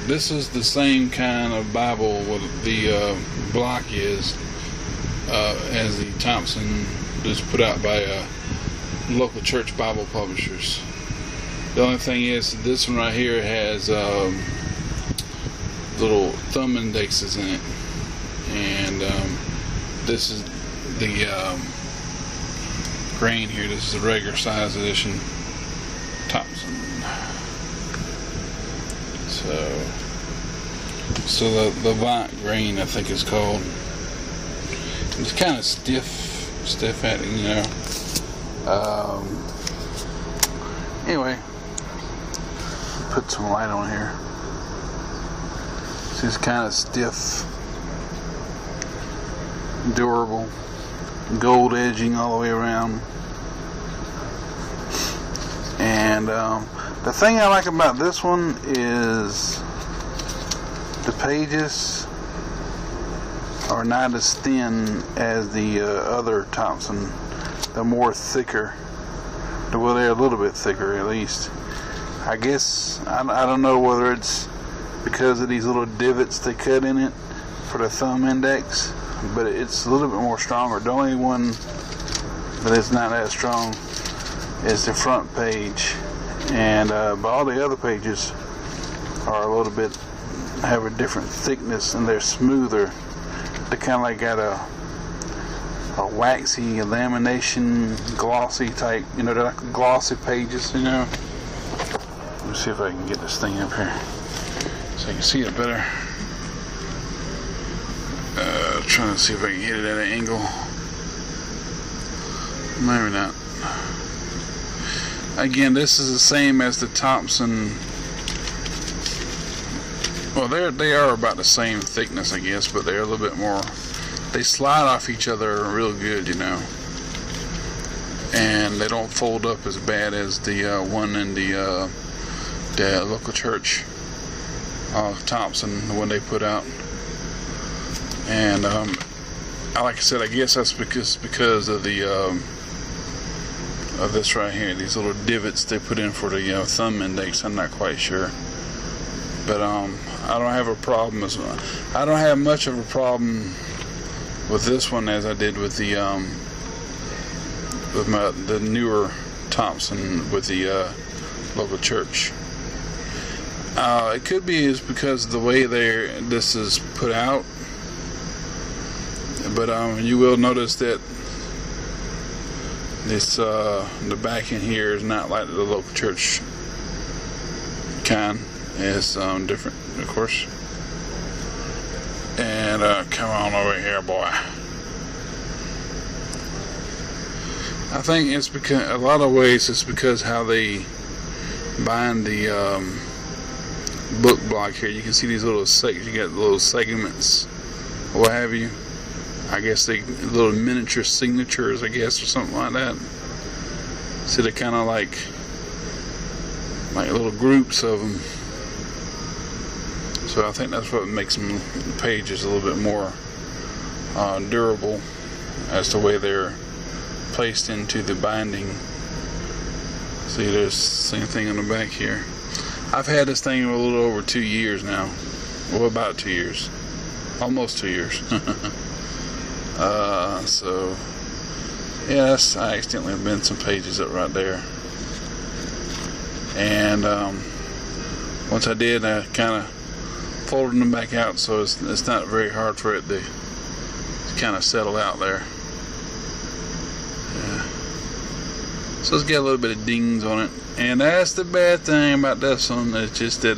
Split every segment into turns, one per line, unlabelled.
This is the same kind of Bible with the block is as the Thompson is put out by local church Bible publishers. The only thing is this one right here has little thumb indexes in it, and this is the grain here. This is the regular size edition Thompson. So the Vant grain, I think it's called. It's kind of stiff at it, you know. Anyway, put some light on here. It's kind of stiff, durable, gold edging all the way around. And the thing I like about this one is the pages are not as thin as the other Thompson. They're more thicker. Well, they're a little bit thicker at least. I guess, I don't know whether it's because of these little divots they cut in it for the thumb index, but it's a little bit more stronger. The only one that is not that strong is the front page, and but all the other pages are a little bit, have a different thickness, and they're smoother. They kind of like got a waxy lamination, glossy type, you know, they're like glossy pages, you know. Let me see if I can get this thing up here so I can see it better. Trying to see if I can hit it at an angle. Maybe not. Again, this is the same as the Thompson. Well, they are about the same thickness, I guess, but they're a little bit more. They slide off each other real good, you know, and they don't fold up as bad as the one in the local church Thompson, the one they put out. And like I said, I guess that's because of the of this right here, these little divots they put in for the thumb index. I'm not quite sure, but I don't have a problem. I don't have much of a problem with this one as I did with the the newer Thompson with the local church. It could be is because of the way this is put out, but you will notice that this the back in here is not like the local church kind. It's different, of course. And come on over here, boy. I think it's because a lot of ways it's because how they bind the book block here. You can see these little you got little segments, or what have you. I guess they little miniature signatures, I guess, or something like that. So they're kind of like little groups of them. So I think that's what makes the pages a little bit more durable, as the way they're placed into the binding. See, there's the same thing on the back here. I've had this thing a little over 2 years now. Well, about 2 years. Almost 2 years. So, yes, I accidentally bent some pages up right there. And once I did, I kind of folded them back out, so it's not very hard for it to kind of settle out there. Yeah. So it's got a little bit of dings on it, and that's the bad thing about this one. It's just that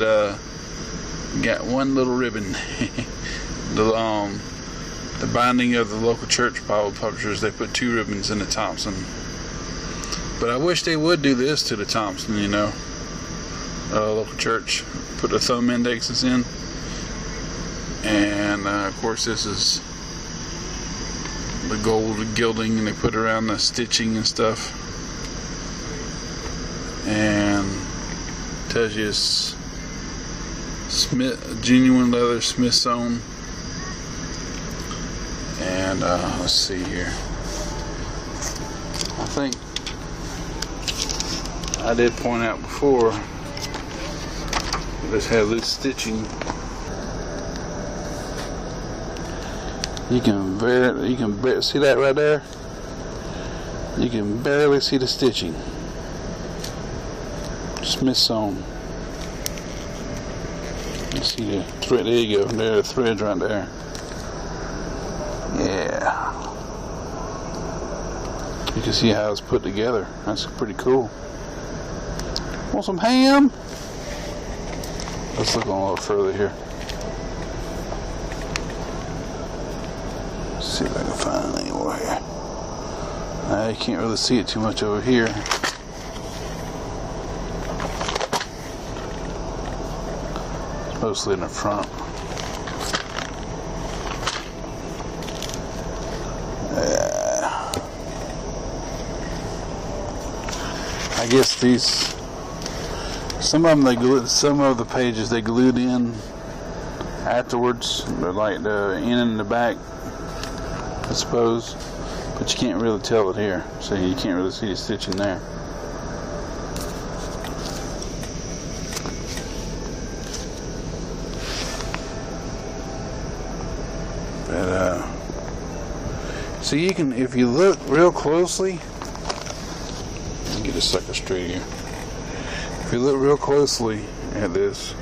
got one little ribbon. The binding of the local church Bible publishers, they put 2 ribbons in the Thompson. But I wish they would do this to the Thompson, you know. Local church, put the thumb indexes in. And of course this is the gold gilding, and they put around the stitching and stuff. And tells you it's genuine leather, Smith sewn. And let's see here. I think I did point out before This has loose stitching. You can barely see that right there. You can barely see the stitching. Smith sewn. You see the thread. There you go. There are the threads right there. Yeah. You can see how it's put together. That's pretty cool. Want some ham? Let's look on a little further here. Let's see if I can find anything over here. You can't really see it too much over here. It's mostly in the front. Yeah. I guess these. Some of them some of the pages they glued in afterwards. They're like the in and the back, I suppose. But you can't really tell it here, so you can't really see the stitching there. But so you can, if you look real closely, let me get this sucker straight here. If you look real closely at this,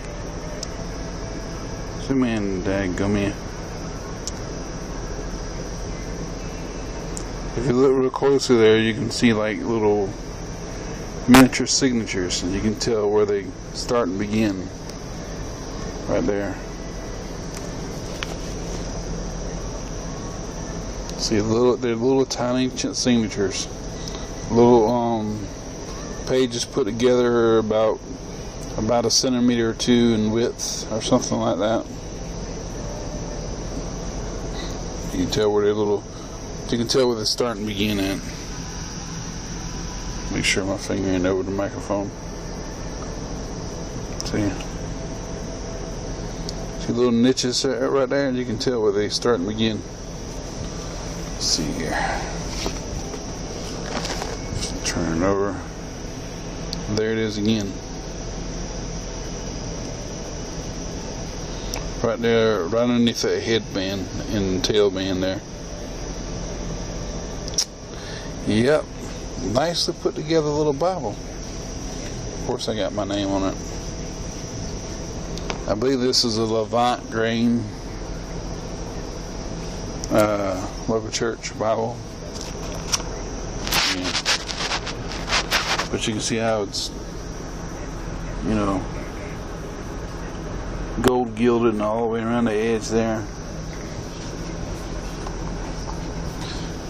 zoom in, dadgummit. If you look real closely there, you can see like little miniature signatures, and you can tell where they start and begin. Right there. See, they're little tiny signatures. Little pages put together about a centimeter or two in width, or something like that. You can tell where they're little. You can tell where they start and begin at. Make sure my finger ain't over the microphone. See little niches right there, and you can tell where they start and begin. Let's see here. Turn it over. There it is again. Right there, right underneath that headband and tail band there. Yep. Nicely put together little Bible. Of course I got my name on it. I believe this is a Levant grain local church Bible. Yeah. But you can see how it's, gold gilded and all the way around the edge there.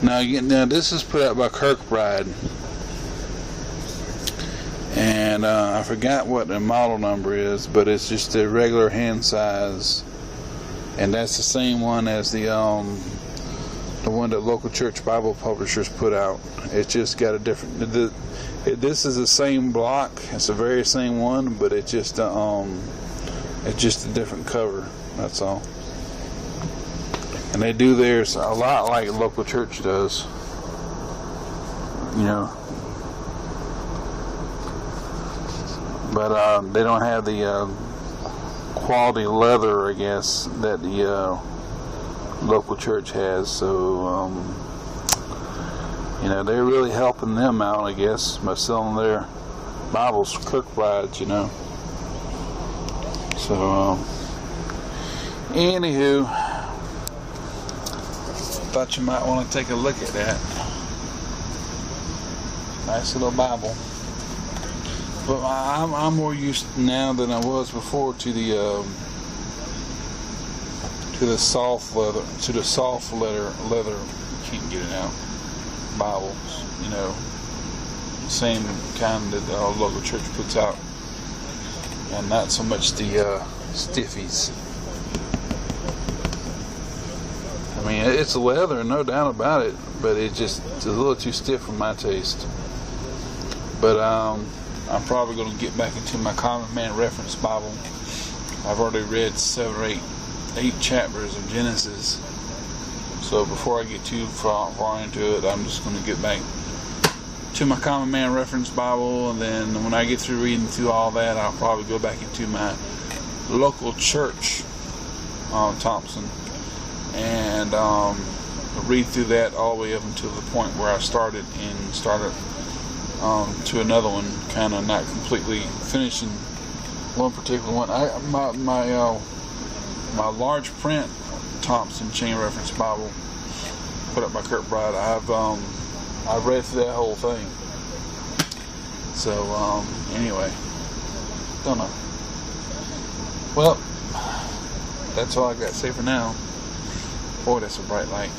Now this is put out by Kirkbride, and I forgot what the model number is, but it's just a regular hand size, and that's the same one as the one that local church Bible publishers put out. It's just got a different. This is the same block. It's the very same one, but it's just a different cover. That's all. And they do theirs a lot like a local church does. But they don't have the quality leather, I guess, that the local church has. So, they're really helping them out, I guess, by selling their Bibles, Kirkbrides, So, anywho, thought you might want to take a look at that. Nice little Bible. But I'm more used now than I was before to the soft leather, leather. You can't get it out. Bibles, same kind that the local church puts out, and not so much the stiffies. I mean, it's leather, no doubt about it, but it's a little too stiff for my taste. But I'm probably going to get back into my Common Man Reference Bible. I've already read 7 or 8 chapters of Genesis, so before I get too far into it, I'm just going to get back to my Common Man Reference Bible, and then when I get through reading through all that, I'll probably go back into my local church, Thompson, and read through that all the way up until the point where I started to another one, kind of not completely finishing one particular one. My large print Thompson Chain Reference Bible put up by Kirkbride, I've read through that whole thing. So anyway, don't know. Well, that's all I got to say for now. Boy, that's a bright light.